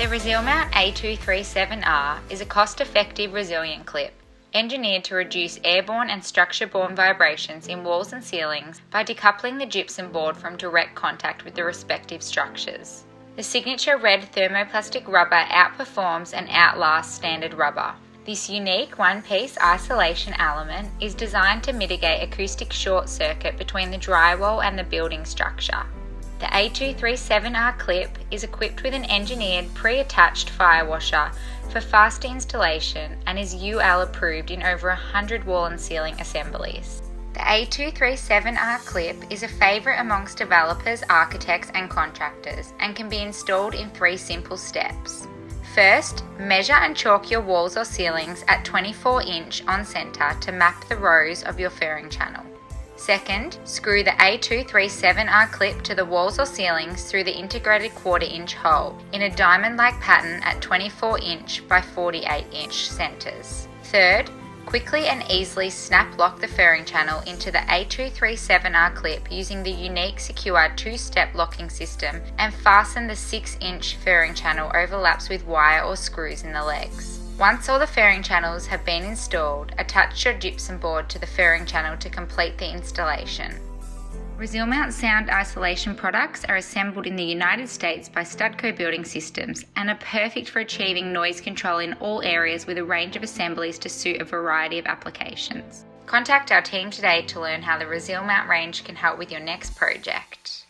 The Resilmount A237R is a cost-effective resilient clip, engineered to reduce airborne and structure-borne vibrations in walls and ceilings by decoupling the gypsum board from direct contact with the respective structures. The signature red thermoplastic rubber outperforms and outlasts standard rubber. This unique one-piece isolation element is designed to mitigate acoustic short circuit between the drywall and the building structure. The A237R clip is equipped with an engineered pre-attached fire washer for faster installation and is UL approved in over 100 wall and ceiling assemblies. The A237R clip is a favourite amongst developers, architects and contractors and can be installed in 3 simple steps. First, measure and chalk your walls or ceilings at 24-inch on centre to map the rows of your furring channel. Second, screw the A237R clip to the walls or ceilings through the integrated 1/4-inch hole in a diamond-like pattern at 24-inch by 48-inch centres. Third, quickly and easily snap lock the furring channel into the A237R clip using the unique secure 2-step locking system and fasten the 6-inch furring channel overlaps with wire or screws in the legs. Once all the furring channels have been installed, attach your gypsum board to the furring channel to complete the installation. Resilmount sound isolation products are assembled in the United States by Studco Building Systems and are perfect for achieving noise control in all areas with a range of assemblies to suit a variety of applications. Contact our team today to learn how the Resilmount range can help with your next project.